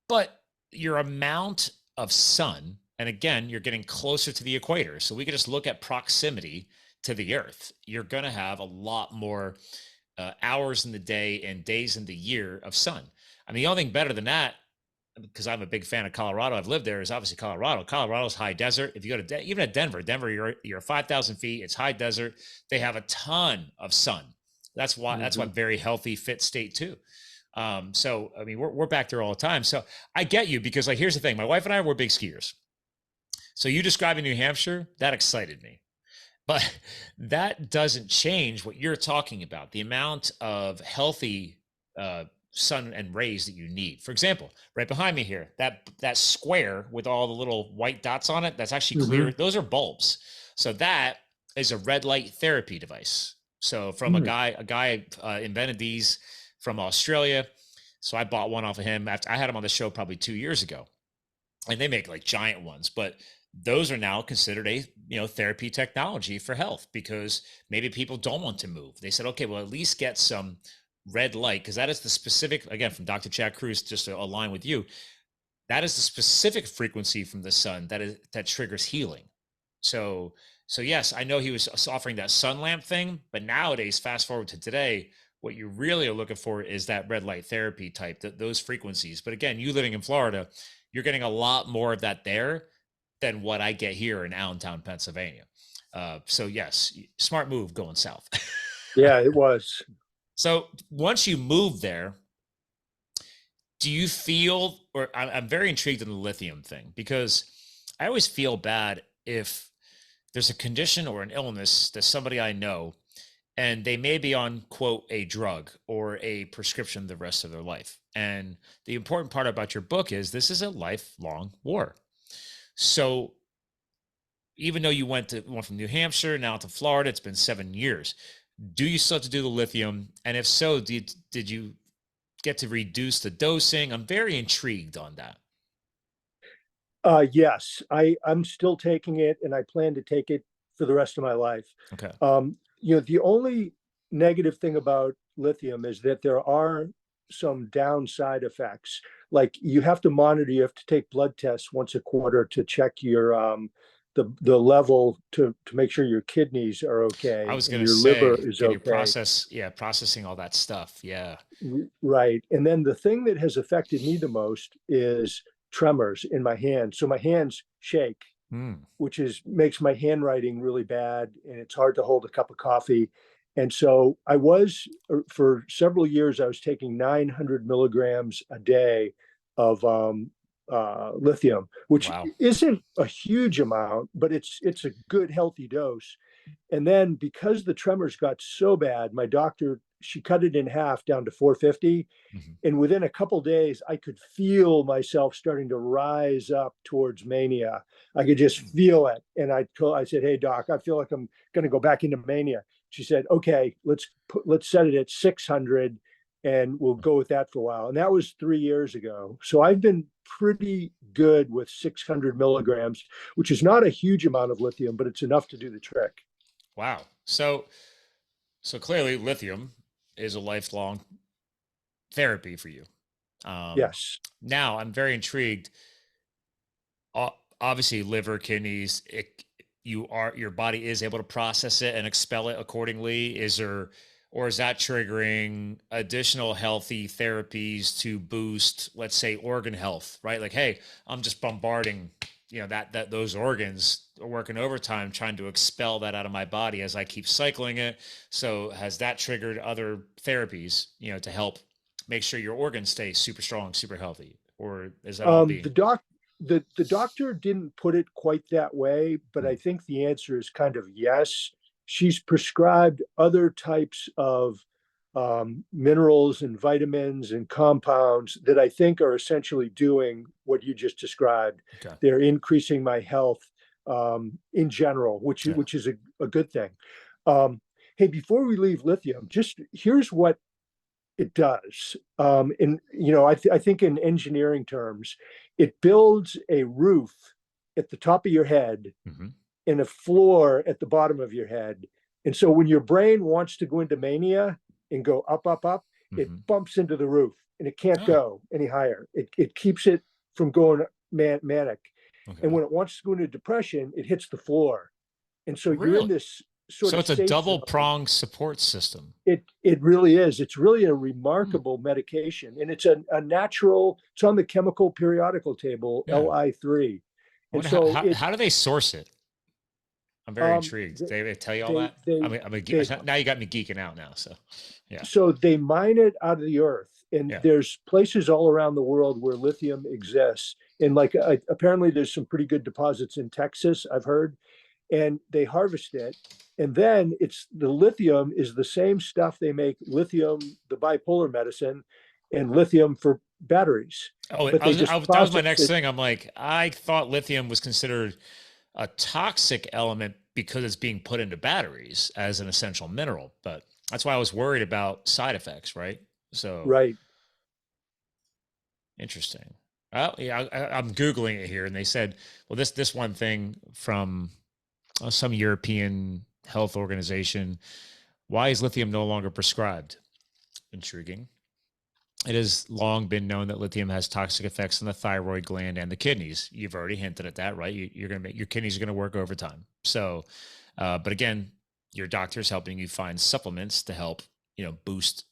Speaker 1: But your amount of sun, and again, you're getting closer to the equator. So we could just look at proximity to the earth. You're going to have a lot more hours in the day and days in the year of sun. I mean, the only thing better than that, because I'm a big fan of Colorado, I've lived there, is obviously Colorado. Colorado's high desert. If you go to even at Denver, you're 5,000 feet. It's high desert. They have a ton of sun. That's why very healthy, fit state too. So, I mean, we're back there all the time. So I get you because here's the thing. My wife and I were big skiers. So you describing New Hampshire, that excited me. But that doesn't change what you're talking about, the amount of healthy sun and rays that you need. For example, right behind me here, that square with all the little white dots on it, that's actually clear. Those are bulbs. So that is a red light therapy device. So from a guy invented these from Australia. So I bought one off of him after I had him on the show probably 2 years ago, and they make like giant ones, but those are now considered a therapy technology for health, because maybe people don't want to move. They said, okay, well, at least get some red light, because that is the specific, again, from Dr. Chad Cruz, just to align with you, that is the specific frequency from the sun that triggers healing. So yes, I know he was offering that sun lamp thing, but nowadays, fast forward to today, what you really are looking for is that red light therapy type, those frequencies. But again, you living in Florida, you're getting a lot more of that there than what I get here in Allentown, Pennsylvania. So yes, smart move going south.
Speaker 2: Yeah, it was.
Speaker 1: So once you move there, do you feel, or I'm very intrigued in the lithium thing, because I always feel bad if there's a condition or an illness that somebody I know, and they may be on, quote, a drug or a prescription the rest of their life. And the important part about your book is this is a lifelong war. So even though you went from New Hampshire now to Florida, it's been 7 years. Do you still have to do the lithium? And if so, did you get to reduce the dosing? I'm very intrigued on that.
Speaker 2: Yes, I'm still taking it, and I plan to take it for the rest of my life.
Speaker 1: Okay.
Speaker 2: The only negative thing about lithium is that there are some downside effects. Like you have to monitor, you have to take blood tests once a quarter to check your the level to make sure your kidneys are okay.
Speaker 1: I was going
Speaker 2: to
Speaker 1: say,
Speaker 2: your liver is okay.
Speaker 1: Processing all that stuff. Yeah.
Speaker 2: Right. And then the thing that has affected me the most is tremors in my hands. So my hands shake, which makes my handwriting really bad, and it's hard to hold a cup of coffee. And so for several years, I was taking 900 milligrams a day of lithium, which isn't a huge amount, but it's a good, healthy dose. And then because the tremors got so bad, my doctor, she cut it in half down to 450. And within a couple days, I could feel myself starting to rise up towards mania. I could just feel it. And I said, hey, doc, I feel like I'm going to go back into mania. She said, okay, let's set it at 600 and we'll go with that for a while. And that was 3 years ago. So I've been pretty good with 600 milligrams, which is not a huge amount of lithium, but it's enough to do the trick.
Speaker 1: Wow. So clearly lithium is a lifelong therapy for you.
Speaker 2: Yes.
Speaker 1: Now I'm very intrigued. Obviously liver, kidneys, your body is able to process it and expel it accordingly. Is that triggering additional healthy therapies to boost, let's say, organ health, right? Like, hey, I'm just bombarding, that those organs are working overtime trying to expel that out of my body as I keep cycling it. So has that triggered other therapies, to help make sure your organs stay super strong, super healthy? Or is that all being...
Speaker 2: The doctor didn't put it quite that way, but I think the answer is kind of yes. She's prescribed other types of minerals and vitamins and compounds that I think are essentially doing what you just described. Okay. They're increasing my health in general, which is a good thing. Hey, before we leave lithium, just here's what it does. I think in engineering terms, it builds a roof at the top of your head and a floor at the bottom of your head. And so when your brain wants to go into mania and go up, up, up, it bumps into the roof and it can't go any higher. It keeps it from going manic. Okay. And when it wants to go into depression, it hits the floor. And so you're in this sort of... So
Speaker 1: it's a double-pronged support system.
Speaker 2: It really is. It's really a remarkable medication. And it's a natural, it's on the chemical periodical table, LI3. And so
Speaker 1: how do they source it? I'm very intrigued. They tell you all that? Now you got me geeking out now. So, yeah.
Speaker 2: So they mine it out of the earth. And there's places all around the world where lithium exists. And apparently there's some pretty good deposits in Texas, I've heard. and they harvest it. And then it's the lithium is the same stuff they make lithium, the bipolar medicine, and lithium for batteries.
Speaker 1: Oh,
Speaker 2: But they just
Speaker 1: that was my
Speaker 2: process
Speaker 1: next
Speaker 2: it.
Speaker 1: thing. I'm like, I thought lithium was considered a toxic element because it's being put into batteries as an essential mineral, but that's why I was worried about side effects, right? So
Speaker 2: Right.
Speaker 1: interesting. Well, yeah, I'm Googling it here, and they said, well, this one thing from some European health organization, why is lithium no longer prescribed? Intriguing. It has long been known that lithium has toxic effects on the thyroid gland and the kidneys. You've already hinted at that, right? You're going to make your kidneys are going to work overtime. So, but again, your doctor is helping you find supplements to help, boost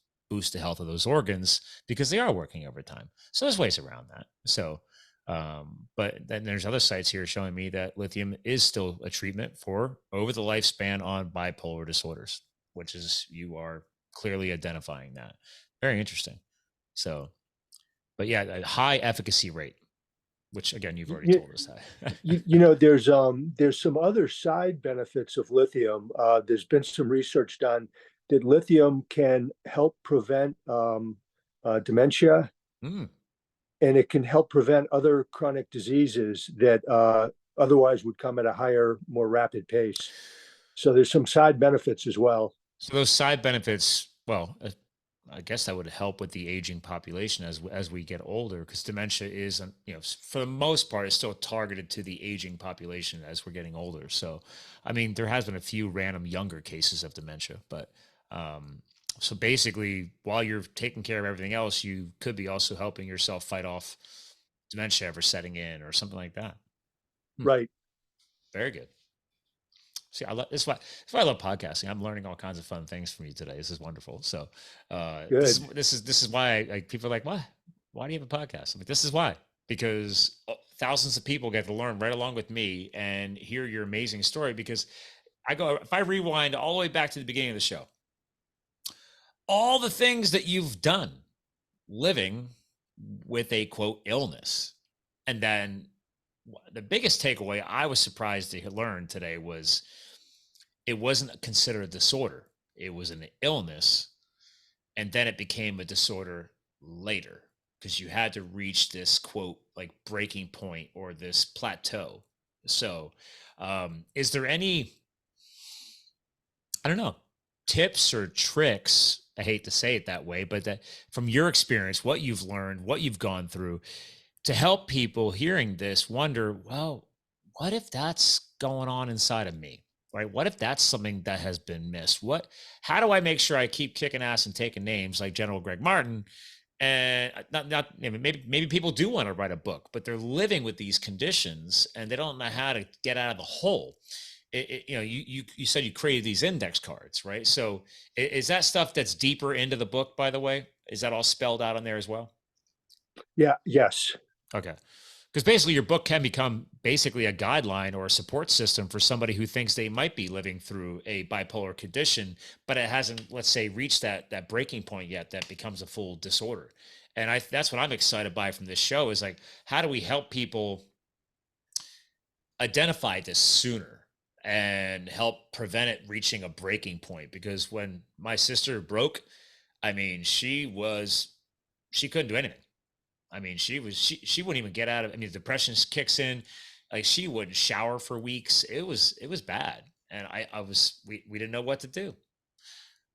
Speaker 1: the health of those organs because they are working overtime. So there's ways around that. So, but then there's other sites here showing me that lithium is still a treatment for over the lifespan on bipolar disorders, which is you are clearly identifying that. Very interesting. So, but yeah, a high efficacy rate, which again, you've already told us that.
Speaker 2: There's some other side benefits of lithium. There's been some research done that lithium can help prevent dementia,
Speaker 1: Mm.
Speaker 2: and it can help prevent other chronic diseases that otherwise would come at a higher, more rapid pace. So there's some side benefits as well.
Speaker 1: So those side benefits, well, I guess that would help with the aging population as we get older, because dementia is, for the most part, is still targeted to the aging population as we're getting older. So, I mean, there has been a few random younger cases of dementia, but so basically, while you're taking care of everything else, you could be also helping yourself fight off dementia ever setting in or something like that.
Speaker 2: Right.
Speaker 1: Very good. See, this is why I love podcasting. I'm learning all kinds of fun things from you today. This is wonderful. So, this is why people are like, why do you have a podcast? I'm like, this is why, because thousands of people get to learn right along with me and hear your amazing story. Because if I rewind all the way back to the beginning of the show, all the things that you've done living with a quote illness, and then the biggest takeaway I was surprised to learn today was it wasn't considered a disorder. It was an illness. And then it became a disorder later because you had to reach this quote, like breaking point or this plateau. So, is there any, I don't know, tips or tricks? I hate to say it that way, but that from your experience, what you've learned, what you've gone through, to help people hearing this wonder, well, what if that's going on inside of me, right? What if that's something that has been missed? How do I make sure I keep kicking ass and taking names like General Gregg Martin? And maybe people do want to write a book, but they're living with these conditions and they don't know how to get out of the hole. You said you created these index cards, right? So is that stuff that's deeper into the book, by the way? Is that all spelled out on there as well?
Speaker 2: Yeah. Yes.
Speaker 1: Okay. Because basically your book can become basically a guideline or a support system for somebody who thinks they might be living through a bipolar condition, but it hasn't, let's say, reached that breaking point yet that becomes a full disorder. And that's what I'm excited by from this show is like, how do we help people identify this sooner and help prevent it reaching a breaking point? Because when my sister broke, I mean, she couldn't do anything. I mean, she wouldn't even get out of, depression kicks in, like she wouldn't shower for weeks. It was bad. And we didn't know what to do.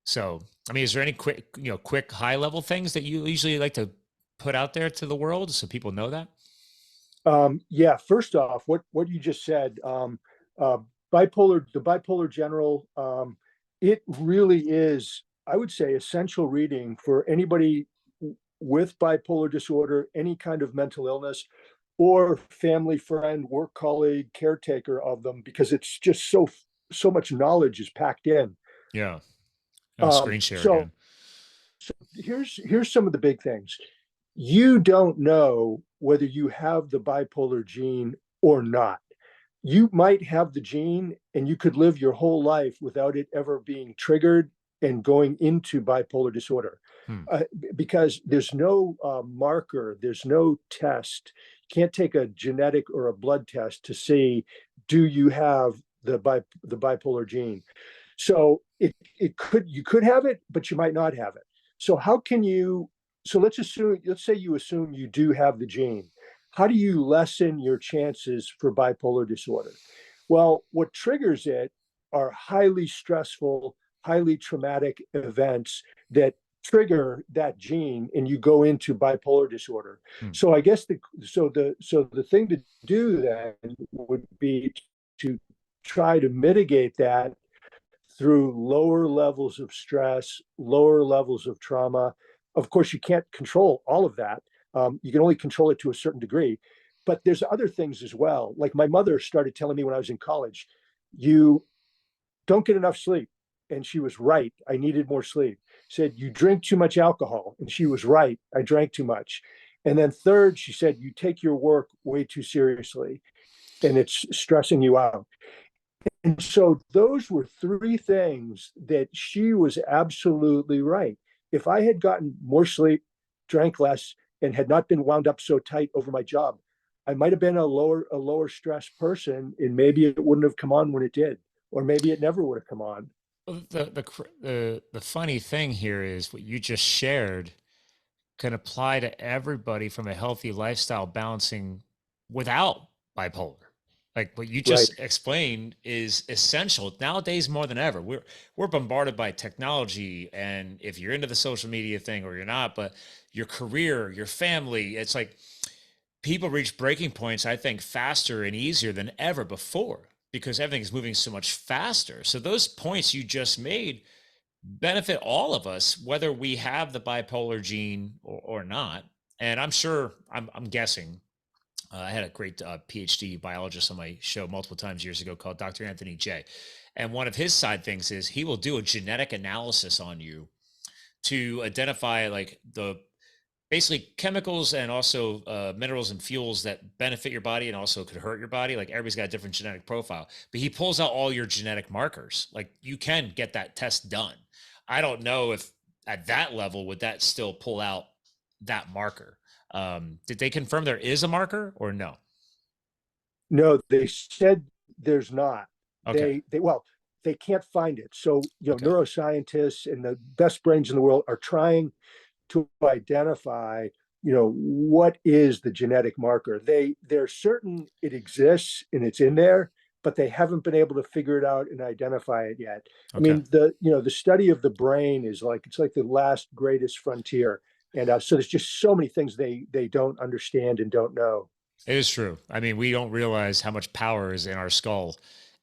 Speaker 1: So, is there any quick high level things that you usually like to put out there to the world so people know that?
Speaker 2: Yeah. First off, what you just said, the Bipolar General, it really is, I would say, essential reading for anybody with bipolar disorder, any kind of mental illness, or family, friend, work colleague, caretaker of them, because it's just so much knowledge is packed in.
Speaker 1: Yeah. Screen share again.
Speaker 2: So here's some of the big things. You don't know whether you have the bipolar gene or not. You might have the gene and you could live your whole life without it ever being triggered and going into bipolar disorder. Because there's no marker, there's no test. You can't take a genetic or a blood test to see, do you have the bipolar gene. So you could have it, but you might not have it. So how can you, so let's say you assume you do have the gene. How do you lessen your chances for bipolar disorder? Well, what triggers it are highly stressful, highly traumatic events that trigger that gene, and you go into bipolar disorder. So I guess the thing to do then would be to try to mitigate that through lower levels of stress, lower levels of trauma. Of course, you can't control all of that. You can only control it to a certain degree. But there's other things as well. Like my mother started telling me when I was in college, you don't get enough sleep. And she was right. I needed more sleep. Said, you drink too much alcohol. And she was right. I drank too much. And then third, she said, you take your work way too seriously and it's stressing you out. And so those were three things that she was absolutely right. If I had gotten more sleep, drank less, and had not been wound up so tight over my job, I might have been a lower stress person, and maybe it wouldn't have come on when it did, or maybe it never would have come on.
Speaker 1: The funny thing here is what you just shared can apply to everybody from a healthy lifestyle balancing without bipolar. Like what you
Speaker 2: Right.
Speaker 1: just explained is essential nowadays more than ever. We're bombarded by technology, and if you're into the social media thing or you're not, but your career, your family, it's like people reach breaking points, I think, faster and easier than ever before because everything is moving so much faster. So those points you just made benefit all of us, whether we have the bipolar gene or not. And I'm sure, I'm guessing, I had a great PhD biologist on my show multiple times years ago called Dr. Anthony J. And one of his side things is he will do a genetic analysis on you to identify like the basically chemicals and also minerals and fuels that benefit your body and also could hurt your body. Like everybody's got a different genetic profile, but he pulls out all your genetic markers. Like you can get that test done. I don't know if at that level would that still pull out that marker. Did they confirm there is a marker or no?
Speaker 2: No, they said there's not.
Speaker 1: Okay.
Speaker 2: They can't find it. So,
Speaker 1: Okay.
Speaker 2: neuroscientists and the best brains in the world are trying to identify, what is the genetic marker. They're certain it exists and it's in there, but they haven't been able to figure it out and identify it yet. I
Speaker 1: Okay.
Speaker 2: mean, the study of the brain is it's like the last greatest frontier. And so there's just so many things they don't understand and don't know.
Speaker 1: It is true. I mean, we don't realize how much power is in our skull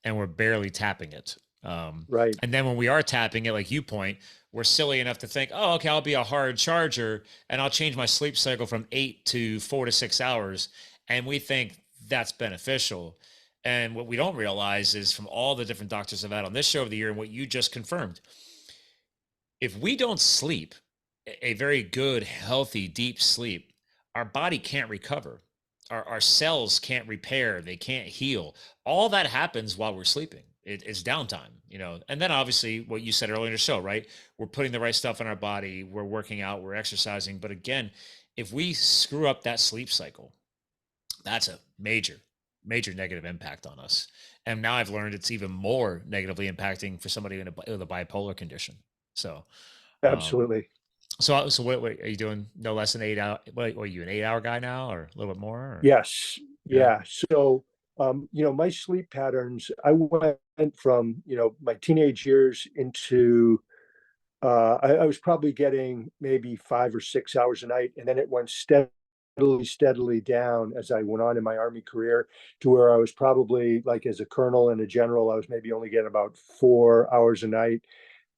Speaker 1: and we're barely tapping it.
Speaker 2: Right.
Speaker 1: And then when we are tapping it, like you point, we're silly enough to think, oh, okay, I'll be a hard charger and I'll change my sleep cycle from 8 to 4 to 6 hours. And we think that's beneficial. And what we don't realize is from all the different doctors I've had on this show over the year and what you just confirmed, if we don't sleep a very good, healthy, deep sleep, our body can't recover. Our cells can't repair. They can't heal. All that happens while we're sleeping. It's downtime, and then obviously what you said earlier in the show, right? We're putting the right stuff in our body. We're working out, we're exercising. But again, if we screw up that sleep cycle, that's a major, major negative impact on us. And now I've learned it's even more negatively impacting for somebody with a bipolar condition. So, um,
Speaker 2: Absolutely.
Speaker 1: so what are you doing? No less than 8 hours? What are you, an 8 hour guy now, or a little bit more? Or?
Speaker 2: Yes.
Speaker 1: Yeah.
Speaker 2: Yeah. So, my sleep patterns, I went from, my teenage years into, I was probably getting maybe 5 or 6 hours a night. And then it went steadily down as I went on in my Army career to where I was probably like as a colonel and a general, I was maybe only getting about 4 hours a night.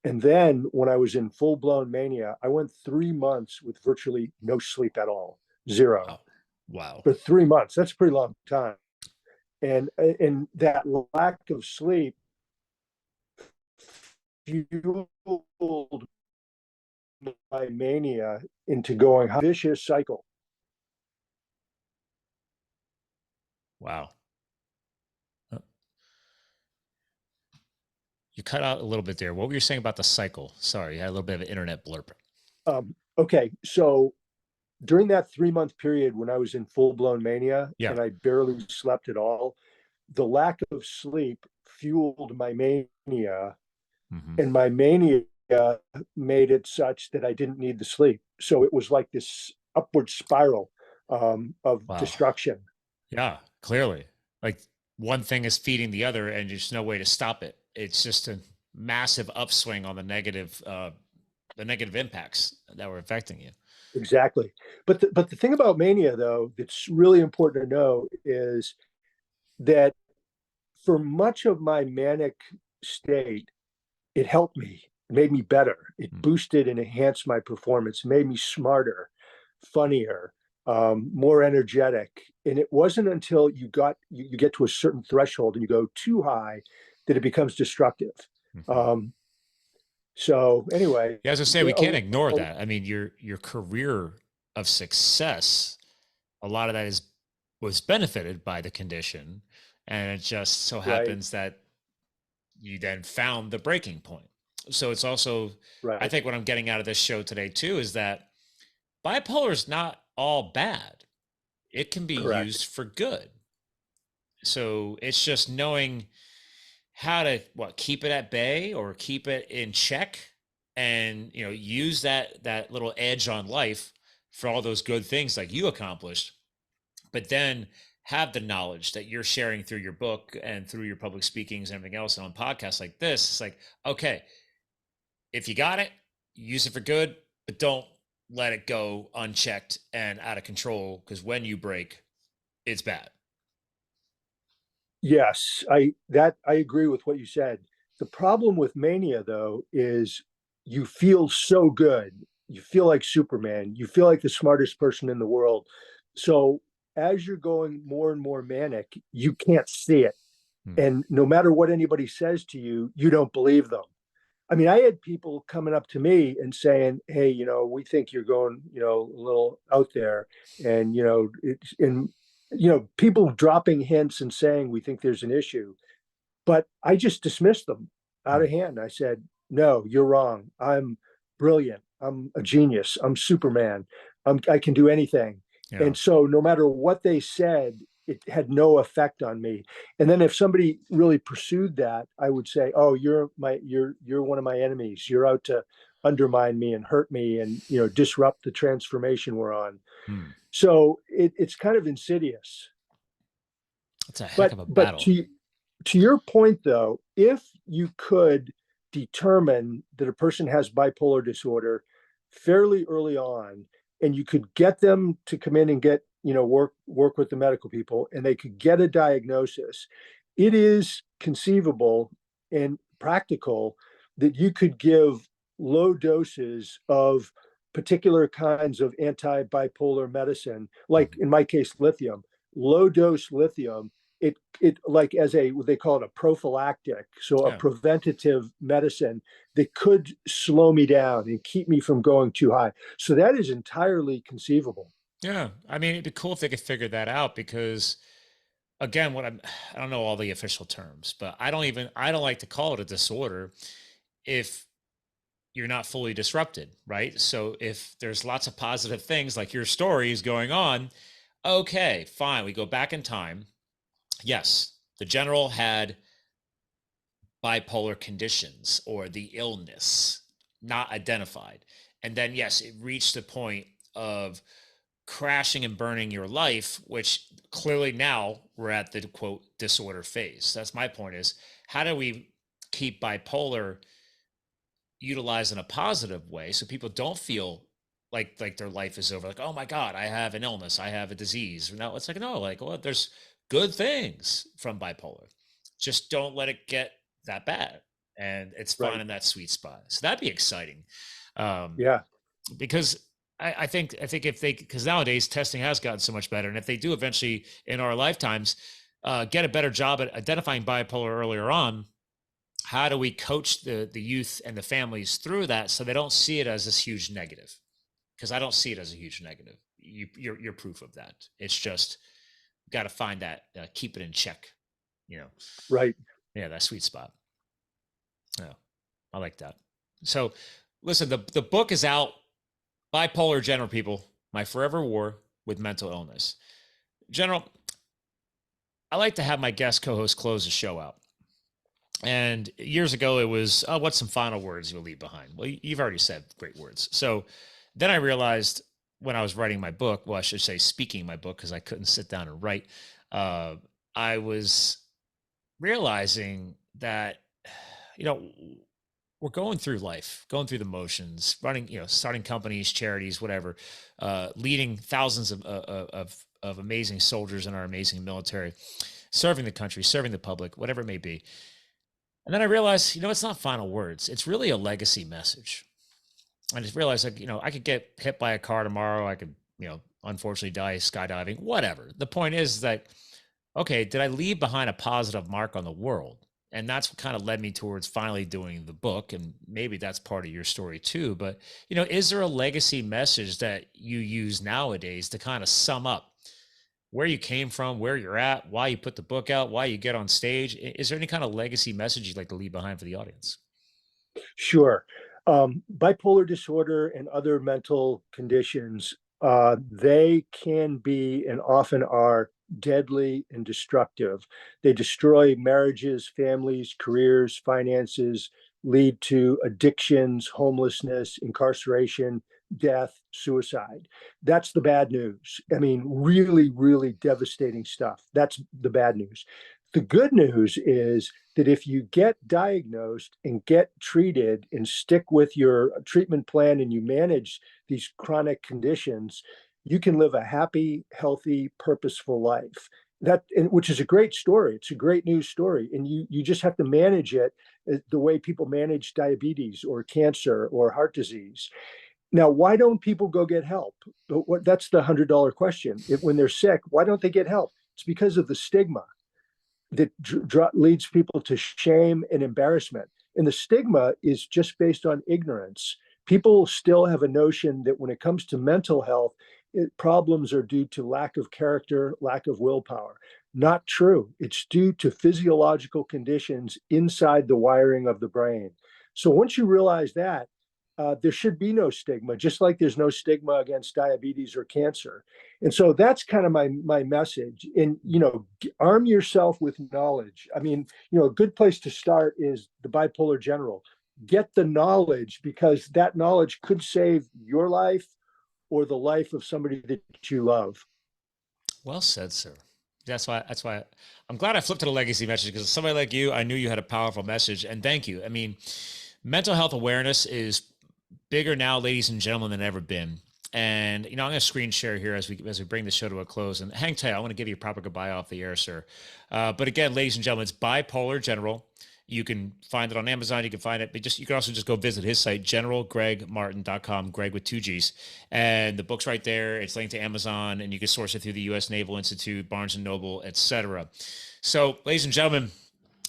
Speaker 2: And then when I was in full blown mania, I went 3 months with virtually no sleep at all, zero
Speaker 1: Wow. Wow.
Speaker 2: for 3 months. That's a pretty long time. And that lack of sleep fueled my mania into going vicious cycle.
Speaker 1: Wow. You cut out a little bit there. What were you saying about the cycle? Sorry, you had a little bit of an internet blurb.
Speaker 2: Okay, so during that 3 month period when I was in full blown mania
Speaker 1: Yeah.
Speaker 2: and I barely slept at all, the lack of sleep fueled my mania,
Speaker 1: Mm-hmm.
Speaker 2: and my mania made it such that I didn't need the sleep. So it was like this upward spiral of
Speaker 1: Wow.
Speaker 2: destruction.
Speaker 1: Yeah, clearly. Like one thing is feeding the other, and there's no way to stop it. It's just a massive upswing on the negative impacts that were affecting you.
Speaker 2: Exactly. But the thing about mania, though, that's really important to know is that for much of my manic state, it helped me. It made me better. It
Speaker 1: Mm.
Speaker 2: boosted and enhanced my performance, made me smarter, funnier, more energetic. And it wasn't until you get to a certain threshold and you go too high that it becomes destructive.
Speaker 1: Mm-hmm.
Speaker 2: So anyway,
Speaker 1: Yeah, as I say, we can't ignore that. I mean, your career of success, a lot of that was benefited by the condition, and it just so
Speaker 2: right,
Speaker 1: happens that you then found the breaking point. So it's also, I
Speaker 2: right,
Speaker 1: think what I'm getting out of this show today too is that bipolar is not all bad. It can be
Speaker 2: correct.
Speaker 1: used for good. So it's just knowing how to keep it at bay or keep it in check, and use that little edge on life for all those good things like you accomplished, but then have the knowledge that you're sharing through your book and through your public speakings and everything else, and on podcasts like this. It's like, okay, if you got it, use it for good, but don't let it go unchecked and out of control, because when you break, it's bad.
Speaker 2: Yes, I agree with what you said. The problem with mania, though, is you feel so good. You feel like Superman. You feel like the smartest person in the world. So as you're going more and more manic, you can't see it.
Speaker 1: Hmm.
Speaker 2: And no matter what anybody says to you, you don't believe them. I mean, I had people coming up to me and saying, "Hey, we think you're going, a little out there," and it's in, people dropping hints and saying we think there's an issue, but I just dismissed them out
Speaker 1: Hmm.
Speaker 2: of hand. I said, "No, you're wrong. I'm brilliant. I'm a genius. I'm Superman. I can do anything."
Speaker 1: Yeah.
Speaker 2: And so, no matter what they said, it had no effect on me. And then, if somebody really pursued that, I would say, "Oh, you're one of my enemies. You're out to undermine me and hurt me, and disrupt the transformation we're on."
Speaker 1: Hmm.
Speaker 2: So it's kind of insidious.
Speaker 1: It's a heck
Speaker 2: But
Speaker 1: of a
Speaker 2: but
Speaker 1: battle.
Speaker 2: to your point, though, if you could determine that a person has bipolar disorder fairly early on, and you could get them to come in and get work with the medical people, and they could get a diagnosis, it is conceivable and practical that you could give low doses of particular kinds of anti-bipolar medicine, like
Speaker 1: Mhm.
Speaker 2: in my case, lithium, low dose lithium. It like as a what they call it, a prophylactic, so a
Speaker 1: Yeah.
Speaker 2: preventative medicine that could slow me down and keep me from going too high. So that is entirely conceivable.
Speaker 1: Yeah. I mean, it'd be cool if they could figure that out, because again, I don't know all the official terms, but I don't like to call it a disorder if you're not fully disrupted, right? So if there's lots of positive things like your story is going on, okay, fine. We go back in time. Yes, the general had bipolar conditions or the illness not identified. And then, yes, it reached the point of crashing and burning your life, which clearly now we're at the quote disorder phase. That's my point, is how do we keep bipolar utilized in a positive way so people don't feel like their life is over, like, oh my god, I have an illness, I have a disease. No, it's like, no, like, well, there's good things from bipolar, just don't let it get that bad, and it's
Speaker 2: Right.
Speaker 1: finding that sweet spot. So that'd be exciting. um
Speaker 2: Yeah.
Speaker 1: because I think if they, because nowadays testing has gotten so much better, and if they do eventually in our lifetimes get a better job at identifying bipolar earlier on, how do we coach the youth and the families through that so they don't see it as this huge negative? Because I don't see it as a huge negative. You're proof of that. It's just got to find that, keep it in check. You know,
Speaker 2: Right.
Speaker 1: yeah, that sweet spot. Yeah, I like that. So, listen, the book is out. Bipolar General, people, my forever war with mental illness. General, I like to have my guest co-host close the show out. And years ago, it was, oh, what's some final words you'll leave behind? Well, you've already said great words. So then I realized when I was writing my book, well, I should say speaking my book, because I couldn't sit down and write, uh, I was realizing that, you know, we're going through life, going through the motions, running, starting companies, charities, whatever, leading thousands of amazing soldiers in our amazing military, serving the country, serving the public, whatever it may be. And then I realized, it's not final words. It's really a legacy message. I just realized, like, I could get hit by a car tomorrow. I could, unfortunately die skydiving, whatever. The point is that, okay, did I leave behind a positive mark on the world? And that's what kind of led me towards finally doing the book. And maybe that's part of your story too. But, is there a legacy message that you use nowadays to kind of sum up where you came from, where you're at, why you put the book out, why you get on stage? Is there any kind of legacy message you'd like to leave behind for the audience?
Speaker 2: Sure. Bipolar disorder and other mental conditions, they can be and often are deadly and destructive. They destroy marriages, families, careers, finances, lead to addictions, homelessness, incarceration, death, suicide. That's the bad news. I mean, really, really devastating stuff. That's the bad news. The good news is that if you get diagnosed and get treated and stick with your treatment plan and you manage these chronic conditions, you can live a happy, healthy, purposeful life. Which is a great story. It's a great news story. And you just have to manage it the way people manage diabetes or cancer or heart disease. Now, why don't people go get help? That's the $100 question. When they're sick, why don't they get help? It's because of the stigma that leads people to shame and embarrassment. And the stigma is just based on ignorance. People still have a notion that when it comes to mental health, problems are due to lack of character, lack of willpower. Not true. It's due to physiological conditions inside the wiring of the brain. So once you realize that, there should be no stigma, just like there's no stigma against diabetes or cancer. And so that's kind of my message. And, arm yourself with knowledge. I mean, a good place to start is the Bipolar General. Get the knowledge, because that knowledge could save your life or the life of somebody that you love.
Speaker 1: Well said, sir. That's why I'm glad I flipped to the legacy message, because somebody like you, I knew you had a powerful message, and thank you. I mean, mental health awareness is bigger now, ladies and gentlemen, than ever been. And, I'm going to screen share here as we bring the show to a close. And hang tight, I want to give you a proper goodbye off the air, sir. But again, ladies and gentlemen, it's Bipolar General. You can find it on Amazon. You can find it, but you can also just go visit his site, generalgreggmartin.com, Greg with 2 G's. And the book's right there. It's linked to Amazon, and you can source it through the U.S. Naval Institute, Barnes & Noble, etc. So, ladies and gentlemen,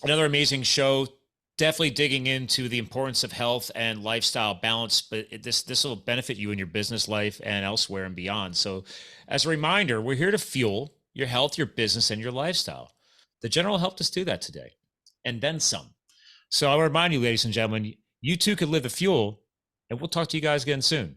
Speaker 1: another amazing show. Definitely digging into the importance of health and lifestyle balance, but this will benefit you in your business life and elsewhere and beyond. So as a reminder, we're here to fuel your health, your business, and your lifestyle. The General helped us do that today, and then some. So I'll remind you, ladies and gentlemen, you too could live the fuel, and we'll talk to you guys again soon.